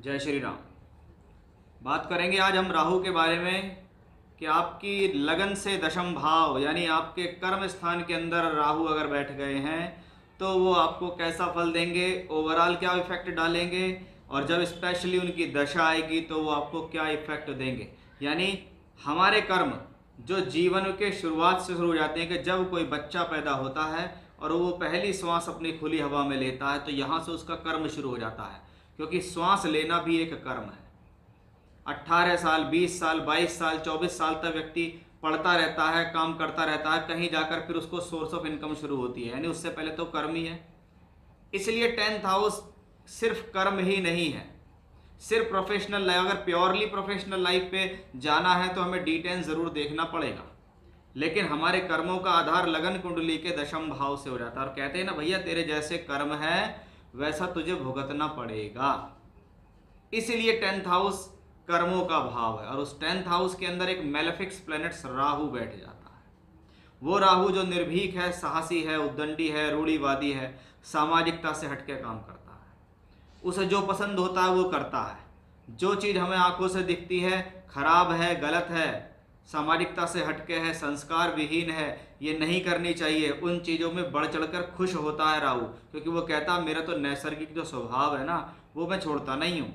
जय श्री राम। बात करेंगे आज हम राहु के बारे में कि आपकी लगन से दशम भाव यानी आपके कर्म स्थान के अंदर राहु अगर बैठ गए हैं तो वो आपको कैसा फल देंगे, ओवरऑल क्या इफेक्ट डालेंगे, और जब स्पेशली उनकी दशा आएगी तो वो आपको क्या इफेक्ट देंगे। यानी हमारे कर्म जो जीवन के शुरुआत से शुरू हो जाते हैं कि जब कोई बच्चा पैदा होता है और वो पहली श्वास अपनी खुली हवा में लेता है तो यहाँ से उसका कर्म शुरू हो जाता है, क्योंकि श्वास लेना भी एक कर्म है। 18 साल, 20 साल, 22 साल, 24 साल तक व्यक्ति पढ़ता रहता है, काम करता रहता है, कहीं जाकर फिर उसको सोर्स ऑफ इनकम शुरू होती है, यानी उससे पहले तो कर्म ही है। इसलिए 10th हाउस सिर्फ कर्म ही नहीं है, सिर्फ प्रोफेशनल लाइफ। अगर प्योरली प्रोफेशनल लाइफ पे जाना है तो हमें D10 ज़रूर देखना पड़ेगा, लेकिन हमारे कर्मों का आधार लगन कुंडली के दशम भाव से हो जाता है। और कहते हैं ना भैया, तेरे जैसे कर्म है वैसा तुझे भुगतना पड़ेगा। इसीलिए 10th हाउस कर्मों का भाव है, और उस 10th हाउस के अंदर एक मेलेफिक्स प्लैनेट्स राहु बैठ जाता है। वो राहु जो निर्भीक है, साहसी है, उद्दंडी है, रूढ़िवादी है, सामाजिकता से हटके काम करता है। उसे जो पसंद होता है वो करता है। जो चीज़ हमें आंखों से दिखती है खराब है, गलत है, सामाजिकता से हटके है, संस्कार विहीन है, ये नहीं करनी चाहिए, उन चीज़ों में बढ़ चढ़कर खुश होता है राहु। क्योंकि वो कहता मेरा तो नैसर्गिक जो स्वभाव है ना वो मैं छोड़ता नहीं हूँ।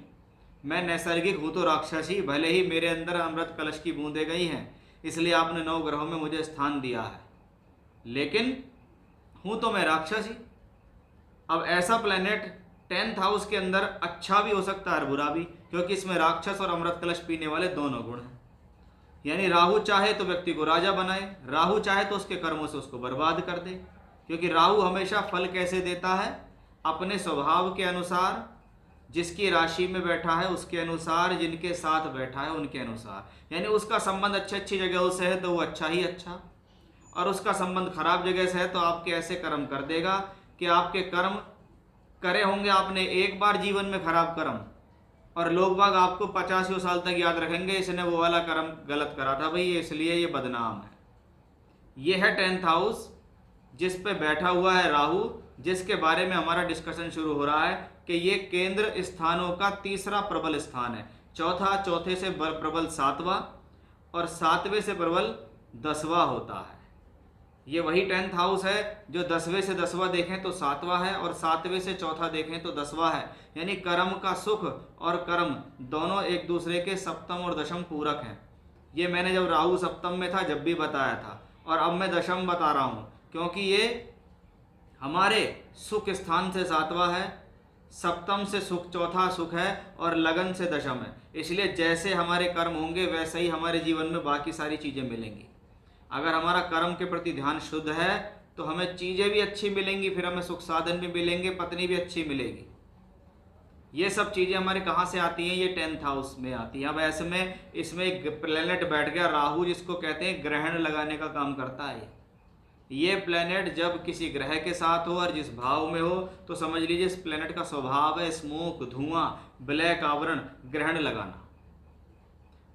मैं नैसर्गिक हूँ तो राक्षसी, भले ही मेरे अंदर अमृत कलश की बूंदें गई हैं, इसलिए आपने 9 ग्रहों में मुझे स्थान दिया है, लेकिन हूँ तो मैं राक्षसी। अब ऐसा प्लेनेट 10th हाउस के अंदर अच्छा भी हो सकता है और बुरा भी, क्योंकि इसमें राक्षस और अमृत कलश पीने वाले दोनों गुण हैं। यानी राहु चाहे तो व्यक्ति को राजा बनाए, राहु चाहे तो उसके कर्मों से उसको बर्बाद कर दे। क्योंकि राहु हमेशा फल कैसे देता है? अपने स्वभाव के अनुसार, जिसकी राशि में बैठा है उसके अनुसार, जिनके साथ बैठा है उनके अनुसार। यानी उसका संबंध अच्छी जगह से है तो वो अच्छा ही अच्छा, और उसका संबंध खराब जगह से है तो आपके ऐसे कर्म कर देगा कि आपके कर्म करे होंगे आपने एक बार जीवन में खराब कर्म, और लोग बाग आपको 50 साल तक याद रखेंगे इसने वो वाला कर्म गलत करा था भाई, इसलिए ये बदनाम है। ये है 10th हाउस जिस पे बैठा हुआ है राहु, जिसके बारे में हमारा डिस्कशन शुरू हो रहा है कि ये केंद्र स्थानों का तीसरा प्रबल स्थान है। चौथे से प्रबल 7वां, और 7वें से प्रबल 10वां होता है। ये वही 10th हाउस है जो 10वें से 10वां देखें तो 7वां है, और 7वें से चौथा देखें तो 10वां है। यानी कर्म का सुख और कर्म दोनों एक दूसरे के सप्तम और दशम पूरक हैं। ये मैंने जब राहु सप्तम में था जब भी बताया था, और अब मैं दशम बता रहा हूँ, क्योंकि ये हमारे सुख स्थान से 7वां है, सप्तम से सुख चौथा सुख है, और लगन से दशम है। इसलिए जैसे हमारे कर्म होंगे वैसे ही हमारे जीवन में बाकी सारी चीज़ें मिलेंगी। अगर हमारा कर्म के प्रति ध्यान शुद्ध है तो हमें चीज़ें भी अच्छी मिलेंगी, फिर हमें सुख साधन भी मिलेंगे, पत्नी भी अच्छी मिलेगी। ये सब चीज़ें हमारे कहाँ से आती हैं? ये 10th हाउस में आती हैं। अब ऐसे में इसमें एक प्लेनेट बैठ गया राहु, जिसको कहते हैं ग्रहण लगाने का काम करता है। ये प्लेनेट जब किसी ग्रह के साथ हो और जिस भाव में हो तो समझ लीजिए इस प्लेनेट का स्वभाव है स्मोक, धुआं, ब्लैक आवरण, ग्रहण लगाना।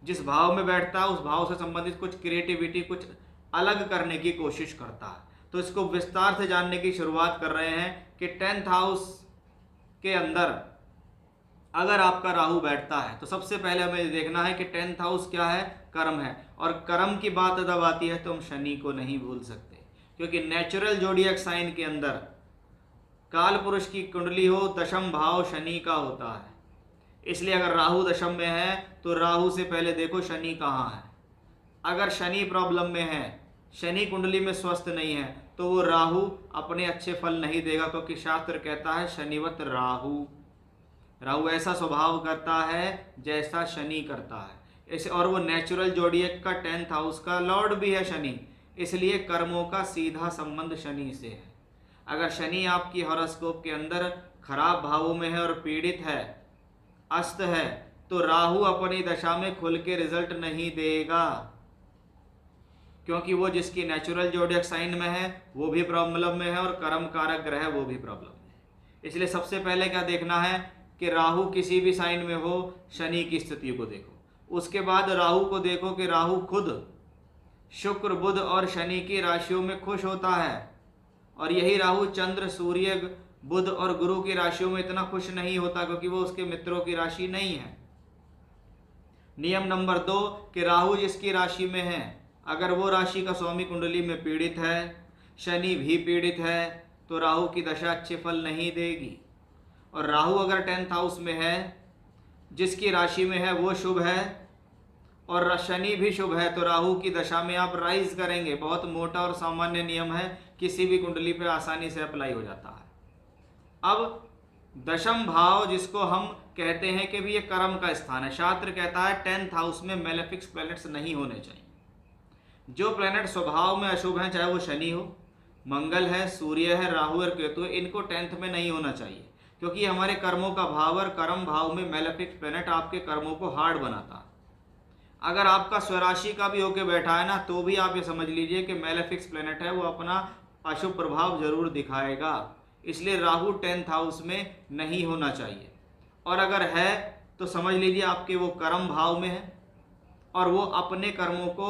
जिस भाव में बैठता है उस भाव से संबंधित कुछ क्रिएटिविटी, कुछ अलग करने की कोशिश करता है। तो इसको विस्तार से जानने की शुरुआत कर रहे हैं कि 10th हाउस के अंदर अगर आपका राहु बैठता है तो सबसे पहले हमें देखना है कि 10th हाउस क्या है? कर्म है। और कर्म की बात जब आती है तो हम शनि को नहीं भूल सकते, क्योंकि नेचुरल जोडियक साइन के अंदर काल पुरुष की कुंडली हो, दशम भाव शनि का होता है। इसलिए अगर राहु दशम में है तो राहु से पहले देखो शनि कहाँ है। अगर शनि प्रॉब्लम में है, शनि कुंडली में स्वस्थ नहीं है, तो वो राहु अपने अच्छे फल नहीं देगा, क्योंकि शास्त्र कहता है शनिवत राहु। राहु ऐसा स्वभाव करता है जैसा शनि करता है। इस और वो नेचुरल जोडियक का 10th हाउस का लॉर्ड भी है शनि, इसलिए कर्मों का सीधा संबंध शनि से है। अगर शनि आपकी हॉरोस्कोप के अंदर खराब भावों में है और पीड़ित है, अस्त है, तो राहु अपनी दशा में खुल के रिजल्ट नहीं देगा, क्योंकि वो जिसकी नेचुरल जोडियक साइन में है वो भी प्रॉब्लम में है, और कर्म कारक ग्रह वो भी प्रॉब्लम में है। इसलिए सबसे पहले क्या देखना है कि राहु किसी भी साइन में हो, शनि की स्थिति को देखो। उसके बाद राहु को देखो कि राहु खुद शुक्र, बुध और शनि की राशियों में खुश होता है, और यही राहु चंद्र, सूर्य, बुध और गुरु की राशियों में इतना खुश नहीं होता क्योंकि वो उसके मित्रों की राशि नहीं है। नियम नंबर 2 कि राहु जिसकी राशि में है, अगर वो राशि का स्वामी कुंडली में पीड़ित है, शनि भी पीड़ित है, तो राहु की दशा अच्छे फल नहीं देगी। और राहु अगर 10th हाउस में है, जिसकी राशि में है वो शुभ है और शनि भी शुभ है, तो राहु की दशा में आप राइज करेंगे। बहुत मोटा और सामान्य नियम है, किसी भी कुंडली पे आसानी से अप्लाई हो जाता है। अब दशम भाव जिसको हम कहते हैं कि भी ये कर्म का स्थान है, शास्त्र कहता है 10th हाउस में मेलेफिक्स प्लैनेट्स नहीं होने चाहिए। जो प्लैनेट स्वभाव में अशुभ हैं, चाहे वो शनि हो, मंगल है, सूर्य है, राहु और केतु है, इनको 10th में नहीं होना चाहिए, क्योंकि हमारे कर्मों का भाव और कर्म भाव में मेलेफिक्स प्लैनेट आपके कर्मों को हार्ड बनाता है। अगर आपका स्वराशि का भी होके बैठा है ना, तो भी आप ये समझ लीजिए कि मेलेफिक्स प्लैनेट है, वो अपना अशुभ प्रभाव जरूर दिखाएगा। इसलिए राहु 10th हाउस में नहीं होना चाहिए, और अगर है तो समझ लीजिए आपके वो कर्म भाव में है और वो अपने कर्मों को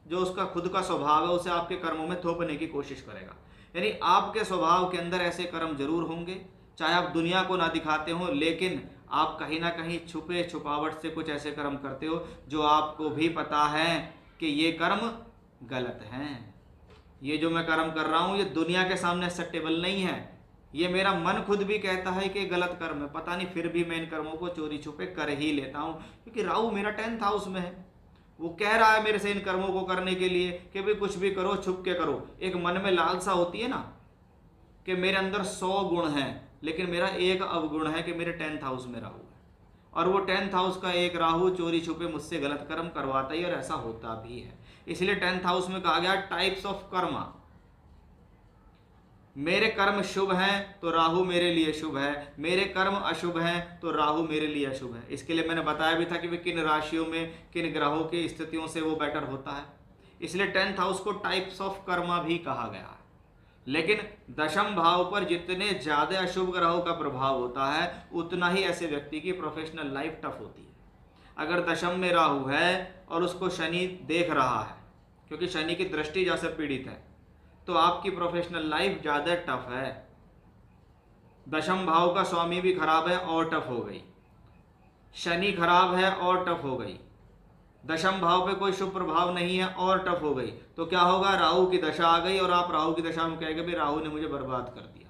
जो उसका खुद का स्वभाव है उसे आपके कर्मों में थोपने की कोशिश करेगा। यानी आपके स्वभाव के अंदर ऐसे कर्म जरूर होंगे, चाहे आप दुनिया को ना दिखाते हो, लेकिन आप कहीं ना कहीं छुपे छुपावट से कुछ ऐसे कर्म करते हो जो आपको भी पता है कि ये कर्म गलत हैं। ये जो मैं कर्म कर रहा हूँ ये दुनिया के सामने एक्सेप्टेबल नहीं है, ये मेरा मन खुद भी कहता है कि गलत कर्म है, पता नहीं फिर भी मैं इन कर्मों को चोरी छुपे कर ही लेता हूँ, क्योंकि राहु मेरा 10th हाउस में है। वो कह रहा है मेरे से इन कर्मों को करने के लिए कि भाई कुछ भी करो, छुप के करो। एक मन में लालसा होती है ना कि मेरे अंदर 100 गुण हैं, लेकिन मेरा एक अवगुण है कि मेरे 10th हाउस में राहु है, और वो 10th हाउस का एक राहु चोरी छुपे मुझसे गलत कर्म करवाता ही, और ऐसा होता भी है। इसलिए 10th हाउस में कहा गया टाइप्स ऑफ कर्मा। मेरे कर्म शुभ हैं तो राहु मेरे लिए शुभ है, मेरे कर्म अशुभ हैं तो राहु मेरे लिए अशुभ है। इसके लिए मैंने बताया भी था कि वे किन राशियों में किन ग्रहों की स्थितियों से वो बेटर होता है। इसलिए 10th हाउस को टाइप्स ऑफ कर्मा भी कहा गया है। लेकिन दशम भाव पर जितने ज्यादा अशुभ ग्रहों का प्रभाव होता है, उतना ही ऐसे व्यक्ति की प्रोफेशनल लाइफ टफ होती है। अगर दशम में राहु है और उसको शनि देख रहा है, क्योंकि शनि की दृष्टि जैसे पीड़ित है, तो आपकी प्रोफेशनल लाइफ ज़्यादा टफ है। दशम भाव का स्वामी भी खराब है और टफ हो गई, शनि खराब है और टफ हो गई, दशम भाव पे कोई शुभ प्रभाव नहीं है और टफ हो गई, तो क्या होगा, राहु की दशा आ गई और आप राहु की दशा में कहेंगे भाई राहु ने मुझे बर्बाद कर दिया।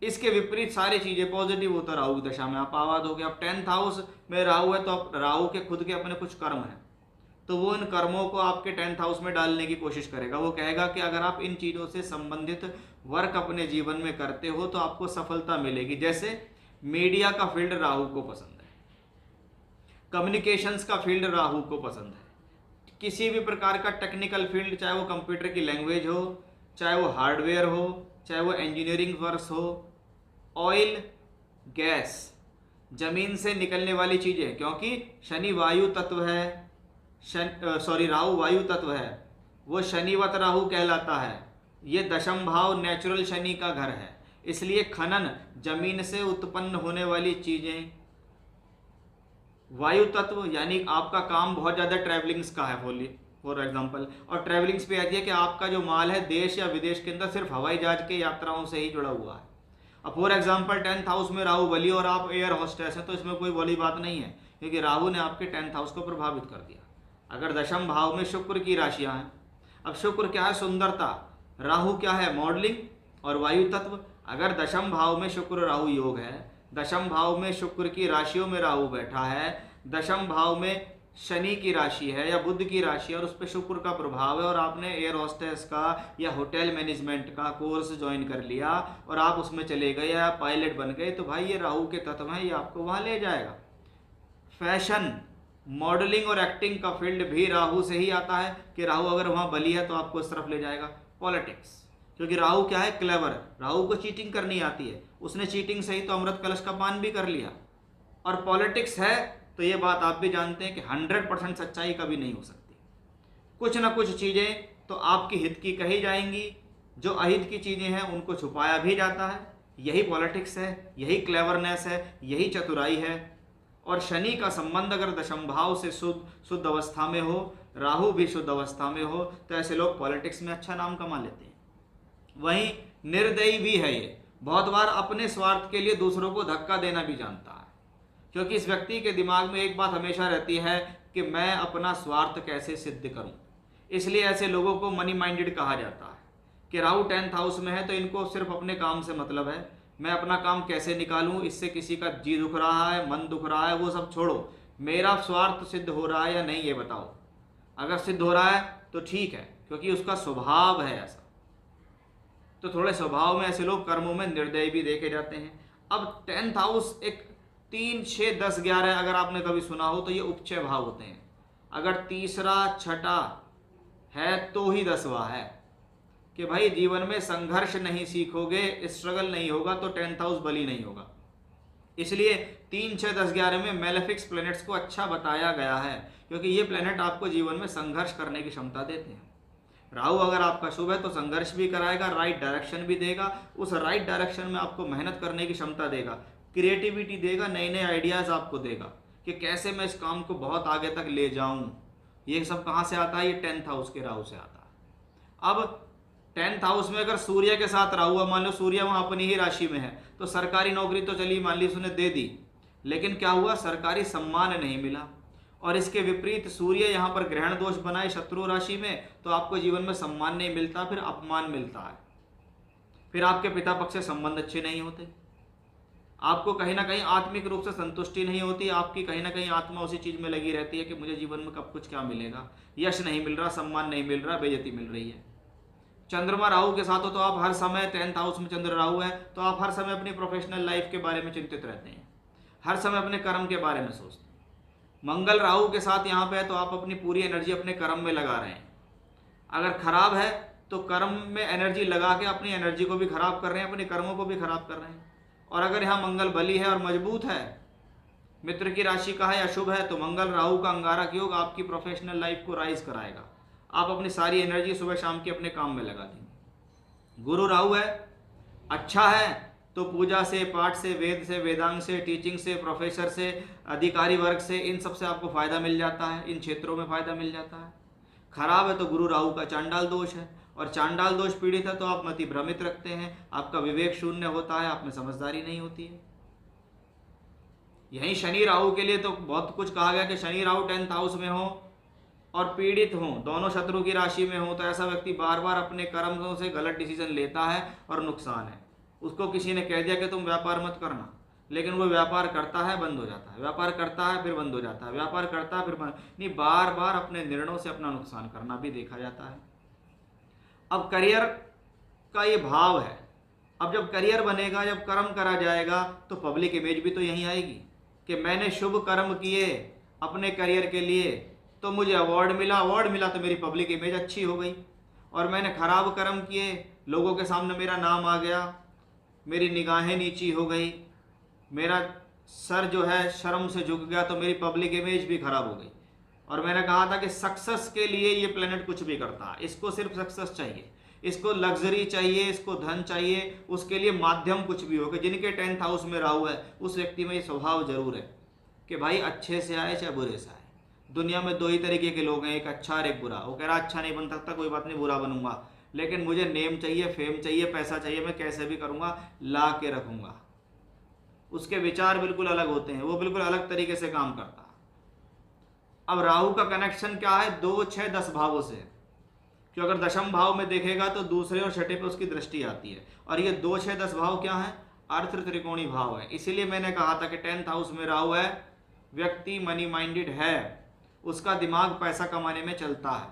इसके विपरीत सारी चीज़ें पॉजिटिव होता राहु की दशा में आप आबाद हो गए। अब 10th हाउस में राहु है तो अब राहु के खुद के अपने कुछ कर्म हैं, तो वो इन कर्मों को आपके 10th हाउस में डालने की कोशिश करेगा। वो कहेगा कि अगर आप इन चीज़ों से संबंधित वर्क अपने जीवन में करते हो तो आपको सफलता मिलेगी। जैसे मीडिया का फील्ड राहु को पसंद है, कम्युनिकेशंस का फील्ड राहु को पसंद है, किसी भी प्रकार का टेक्निकल फील्ड, चाहे वो कंप्यूटर की लैंग्वेज हो, चाहे वो हार्डवेयर हो, चाहे वो इंजीनियरिंग वर्क्स हो, ऑयल गैस, जमीन से निकलने वाली चीज़ें, क्योंकि शनि वायु तत्व है, राहु वायु तत्व है, वो शनिवत राहु कहलाता है। ये दशम भाव नेचुरल शनि का घर है, इसलिए खनन, जमीन से उत्पन्न होने वाली चीजें, वायु तत्व, यानी आपका काम बहुत ज़्यादा ट्रैवलिंग्स का है फॉर एग्जाम्पल, और ट्रैवलिंग्स पे आती है कि आपका जो माल है देश या विदेश के अंदर सिर्फ हवाई जहाज के यात्राओं से ही जुड़ा हुआ है। अब फॉर एग्जाम्पल 10th हाउस में राहु बली और आप एयर होस्टेस हैं, तो इसमें कोई बड़ी बात नहीं है, क्योंकि राहु ने आपके 10th हाउस को प्रभावित कर दिया। अगर दशम भाव में शुक्र की राशियां हैं, अब शुक्र क्या है, सुंदरता, राहु क्या है, मॉडलिंग और वायु तत्व। अगर दशम भाव में शुक्र राहु योग है, दशम भाव में शुक्र की राशियों में राहु बैठा है, दशम भाव में शनि की राशि है या बुध की राशि है और उस पर शुक्र का प्रभाव है, और आपने एयर होस्टेस का या होटल मैनेजमेंट का कोर्स ज्वाइन कर लिया और आप उसमें चले गए या पायलट बन गए, तो भाई ये राहु के तत्व हैं, ये आपको वहाँ ले जाएगा। फैशन, मॉडलिंग और एक्टिंग का फील्ड भी राहु से ही आता है कि राहु अगर वहाँ बली है तो आपको इस तरफ ले जाएगा। पॉलिटिक्स, क्योंकि राहु क्या है, क्लेवर, राहु को चीटिंग करनी आती है, उसने चीटिंग से ही तो अमृत कलश का पान भी कर लिया। और पॉलिटिक्स है तो ये बात आप भी जानते हैं कि 100% सच्चाई कभी नहीं हो सकती, कुछ ना कुछ चीज़ें तो आपकी हित की कही जाएंगी, जो अहित की चीज़ें हैं उनको छुपाया भी जाता है। यही पॉलिटिक्स है, यही क्लेवरनेस है, यही चतुराई है। और शनि का संबंध अगर दशम भाव से शुद्ध अवस्था में हो, राहु भी शुद्ध अवस्था में हो, तो ऐसे लोग पॉलिटिक्स में अच्छा नाम कमा लेते हैं। वहीं निर्दयी भी है ये, बहुत बार अपने स्वार्थ के लिए दूसरों को धक्का देना भी जानता है, क्योंकि इस व्यक्ति के दिमाग में एक बात हमेशा रहती है कि मैं अपना स्वार्थ कैसे सिद्ध करूं। इसलिए ऐसे लोगों को मनी माइंडेड कहा जाता है कि राहु 10th हाउस में है तो इनको सिर्फ अपने काम से मतलब है, मैं अपना काम कैसे निकालूं, इससे किसी का जी दुख रहा है, मन दुख रहा है, वो सब छोड़ो, मेरा स्वार्थ सिद्ध हो रहा है या नहीं ये बताओ। अगर सिद्ध हो रहा है तो ठीक है, क्योंकि उसका स्वभाव है ऐसा। तो थोड़े स्वभाव में ऐसे लोग कर्मों में निर्दयी भी देखे जाते हैं। अब 10th हाउस एक 3, 6, 10, 11 अगर आपने कभी सुना हो तो ये उपचय भाव होते हैं। अगर तीसरा छठा है तो ही 10वां है कि भाई जीवन में संघर्ष नहीं सीखोगे, स्ट्रगल नहीं होगा तो 10th हाउस बली नहीं होगा। इसलिए 3, 6, 10, 11 में मेलेफिक्स प्लैनेट्स को अच्छा बताया गया है, क्योंकि ये प्लैनेट आपको जीवन में संघर्ष करने की क्षमता देते हैं। राहु अगर आपका शुभ है तो संघर्ष भी कराएगा, राइट डायरेक्शन भी देगा, उस राइट डायरेक्शन में आपको मेहनत करने की क्षमता देगा, क्रिएटिविटी देगा, नए नए आइडियाज़ आपको देगा कि कैसे मैं इस काम को बहुत आगे तक ले जाऊं। ये सब कहाँ से आता है? ये 10th हाउस के राहु से आता है। अब 10th हाउस में अगर सूर्य के साथ राहु है, मान लो सूर्य वहाँ अपनी ही राशि में है, तो सरकारी नौकरी तो चली मान ली उसने दे दी, लेकिन क्या हुआ, सरकारी सम्मान नहीं मिला। और इसके विपरीत सूर्य यहाँ पर ग्रहण दोष बनाए शत्रु राशि में, तो आपको जीवन में सम्मान नहीं मिलता, फिर अपमान मिलता है, फिर आपके पिता पक्ष से संबंध अच्छे नहीं होते, आपको कहीं ना कहीं आत्मिक रूप से संतुष्टि नहीं होती, आपकी कहीं ना कहीं आत्मा उसी चीज़ में लगी रहती है कि मुझे जीवन में कब कुछ क्या मिलेगा, यश नहीं मिल रहा, सम्मान नहीं मिल रहा, बेइज्जती मिल रही है। चंद्रमा राहु के साथ हो तो आप हर समय 10th हाउस में चंद्र राहु है तो आप हर समय अपनी प्रोफेशनल लाइफ के बारे में चिंतित रहते हैं, हर समय अपने कर्म के बारे में सोचते हैं। मंगल राहु के साथ यहाँ पे है तो आप अपनी पूरी एनर्जी अपने कर्म में लगा रहे हैं। अगर खराब है तो कर्म में एनर्जी लगा के अपनी एनर्जी को भी खराब कर रहे हैं, अपने कर्मों को भी खराब कर रहे हैं। और अगर यहाँ मंगल बली है और मजबूत है, मित्र की राशि का है, अशुभ है, तो मंगल राहु का अंगारक योग आपकी प्रोफेशनल लाइफ को राइज कराएगा। आप अपनी सारी एनर्जी सुबह शाम की अपने काम में लगा देंगे। गुरु राहु है, अच्छा है तो पूजा से, पाठ से, वेद से, वेदांग से, टीचिंग से, प्रोफेसर से, अधिकारी वर्ग से, इन सब से आपको फायदा मिल जाता है, इन क्षेत्रों में फायदा मिल जाता है। खराब है तो गुरु राहु का चांडाल दोष है, और चांडाल दोष पीड़ित है तो आप मति भ्रमित रखते हैं, आपका विवेक शून्य होता है, आप में समझदारी नहीं होती है। यहीं शनि राहु के लिए तो बहुत कुछ कहा गया कि शनि राहु 10th हाउस में हो और पीड़ित हो, दोनों शत्रु की राशि में हो, तो ऐसा व्यक्ति बार बार अपने कर्मों से गलत डिसीजन लेता है और नुकसान है। उसको किसी ने कह दिया कि तुम व्यापार मत करना, लेकिन वो व्यापार करता है, बंद हो जाता है, व्यापार करता है फिर बंद हो जाता है, व्यापार करता है फिर बंद, नहीं, बार बार अपने निर्णयों से अपना नुकसान करना भी देखा जाता है। अब करियर का ये भाव है, अब जब करियर बनेगा, जब कर्म करा जाएगा, तो पब्लिक इमेज भी तो यहीं आएगी कि मैंने शुभ कर्म किए अपने करियर के लिए तो मुझे अवार्ड मिला, अवार्ड मिला तो मेरी पब्लिक इमेज अच्छी हो गई, और मैंने खराब कर्म किए, लोगों के सामने मेरा नाम आ गया, मेरी निगाहें नीची हो गई, मेरा सर जो है शर्म से झुक गया, तो मेरी पब्लिक इमेज भी खराब हो गई। और मैंने कहा था कि सक्सेस के लिए ये प्लेनेट कुछ भी करता है, इसको सिर्फ सक्सेस चाहिए, इसको लग्जरी चाहिए, इसको धन चाहिए, उसके लिए माध्यम कुछ भी हो। कि जिनके 10th हाउस में राहु है उस व्यक्ति में ये स्वभाव जरूर है कि भाई अच्छे से आए चाहे बुरे से आए। दुनिया में दो ही तरीके के लोग हैं, एक अच्छा और एक बुरा। वो कह रहा अच्छा नहीं बन सकता, कोई बात नहीं, बुरा बनूंगा, लेकिन मुझे नेम चाहिए, फेम चाहिए, पैसा चाहिए, मैं कैसे भी करूंगा ला के रखूंगा। उसके विचार बिल्कुल अलग होते हैं, वो बिल्कुल अलग तरीके से काम करता है। अब राहु का कनेक्शन क्या है? 2, 6, 10 भावों से, क्यों अगर दशम भाव में देखेगा तो दूसरे और छठे पे उसकी दृष्टि आती है, और ये 2, 6, 10 भाव क्या है? अर्थ त्रिकोणी भाव है। इसीलिए मैंने कहा था कि 10th हाउस में राहु है, व्यक्ति मनी माइंडेड है, उसका दिमाग पैसा कमाने में चलता है,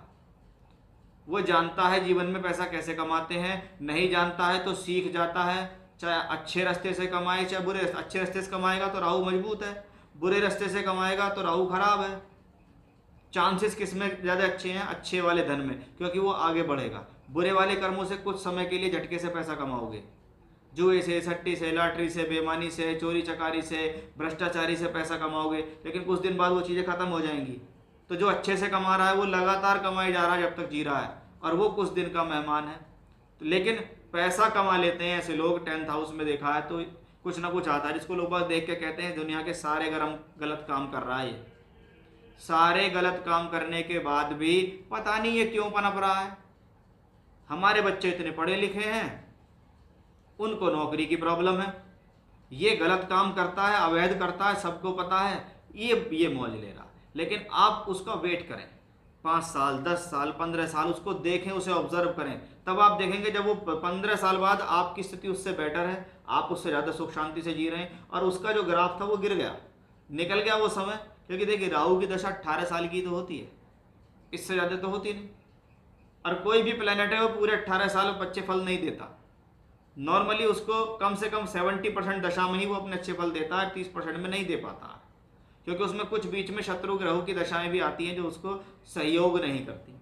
वो जानता है जीवन में पैसा कैसे कमाते हैं, नहीं जानता है तो सीख जाता है, चाहे अच्छे रास्ते से कमाए चाहे बुरे। अच्छे रास्ते से कमाएगा तो राहु मजबूत है, बुरे रास्ते से कमाएगा तो राहु खराब है। चांसेस किस में ज़्यादा अच्छे हैं? अच्छे वाले धन में, क्योंकि वो आगे बढ़ेगा। बुरे वाले कर्मों से कुछ समय के लिए झटके से पैसा कमाओगे, जुए से, सट्टी से, लॉटरी से, बेईमानी से, चोरी चकारी से, भ्रष्टाचारी से पैसा कमाओगे, लेकिन कुछ दिन बाद वो चीज़ें खत्म हो जाएंगी। तो जो अच्छे से कमा रहा है वो लगातार कमाई जा रहा है जब तक जी रहा है, और वो कुछ दिन का मेहमान है। तो लेकिन पैसा कमा लेते हैं ऐसे लोग, 10th हाउस में देखा है तो कुछ ना कुछ आता है, जिसको लोग देख के कहते हैं दुनिया के सारे गलत काम कर रहा है। ये सारे गलत काम करने के बाद भी पता नहीं ये क्यों पनप रहा है। हमारे बच्चे इतने पढ़े लिखे हैं, उनको नौकरी की प्रॉब्लम है, ये गलत काम करता है, अवैध करता है, सबको पता है, ये मौज ले रहा है। लेकिन आप उसका वेट करें 5 साल, 10 साल, 15 साल, उसको देखें, उसे ऑब्जर्व करें, तब आप देखेंगे जब वो 15 साल बाद आपकी स्थिति उससे बेटर है, आप उससे ज़्यादा सुख शांति से जी रहे हैं, और उसका जो ग्राफ था वो गिर गया, निकल गया वो समय। क्योंकि देखिए राहु की दशा 18 साल की तो होती है, इससे ज़्यादा तो होती नहीं। और कोई भी प्लेनेट है वो पूरे 18 साल में अच्छे फल नहीं देता। नॉर्मली उसको कम से कम 70% दशा में ही वो अपने अच्छे फल देता है, 30% में नहीं दे पाता है, क्योंकि उसमें कुछ बीच में शत्रु ग्रहों की दशाएं भी आती हैं जो उसको सहयोग नहीं करती।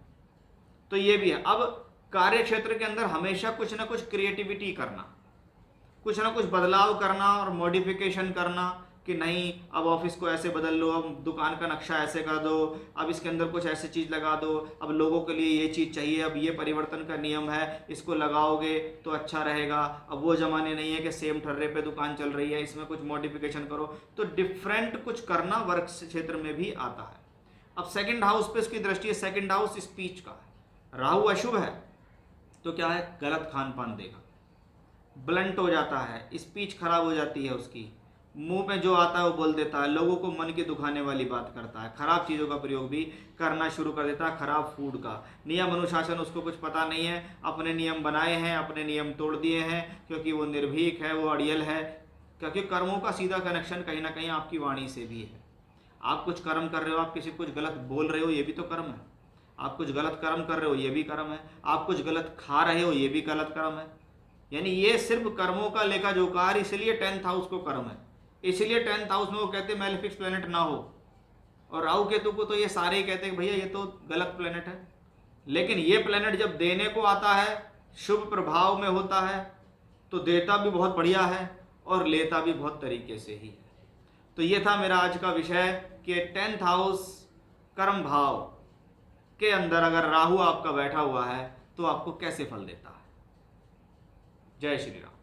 तो ये भी है। अब कार्य क्षेत्र के अंदर हमेशा कुछ ना कुछ क्रिएटिविटी करना, कुछ ना कुछ बदलाव करना और मॉडिफिकेशन करना, कि नहीं अब ऑफिस को ऐसे बदल लो, अब दुकान का नक्शा ऐसे कर दो, अब इसके अंदर कुछ ऐसी चीज़ लगा दो, अब लोगों के लिए ये चीज़ चाहिए, अब ये परिवर्तन का नियम है, इसको लगाओगे तो अच्छा रहेगा, अब वो ज़माने नहीं है कि सेम ठर्रे पे दुकान चल रही है, इसमें कुछ मॉडिफिकेशन करो। तो डिफरेंट कुछ करना वर्क क्षेत्र में भी आता है। अब सेकंड हाउस पे इसकी दृष्टि है, सेकंड हाउस स्पीच का है, राहु अशुभ है तो क्या है, गलत खान पान देगा, ब्लंट हो जाता है, स्पीच खराब हो जाती है उसकी, मुंह में जो आता है वो बोल देता है, लोगों को मन की दुखाने वाली बात करता है, खराब चीज़ों का प्रयोग भी करना शुरू कर देता है, खराब फूड का, नियम अनुशासन उसको कुछ पता नहीं है, अपने नियम बनाए हैं, अपने नियम तोड़ दिए हैं, क्योंकि वो निर्भीक है, वो अड़ियल है। क्योंकि कर्मों का सीधा कनेक्शन कहीं ना कहीं आपकी वाणी से भी है। आप कुछ कर्म कर रहे हो, आप किसी को कुछ गलत बोल रहे हो, ये भी तो कर्म है। आप कुछ गलत कर्म कर रहे हो, ये भी कर्म है। आप कुछ गलत खा रहे हो, ये भी गलत कर्म है। यानी ये सिर्फ कर्मों का लेखा जोकार, इसलिए 10th हाउस को कर्म है, इसलिए 10th हाउस में वो कहते हैं मैलेफिक्स प्लेनेट ना हो। और राहु केतु को तो ये सारे ही कहते हैं भैया ये तो गलत प्लेनेट है। लेकिन ये प्लेनेट जब देने को आता है, शुभ प्रभाव में होता है, तो देता भी बहुत बढ़िया है और लेता भी बहुत तरीके से ही है। तो ये था मेरा आज का विषय कि 10th हाउस कर्म भाव के अंदर अगर राहु आपका बैठा हुआ है तो आपको कैसे फल देता है। जय श्री राम।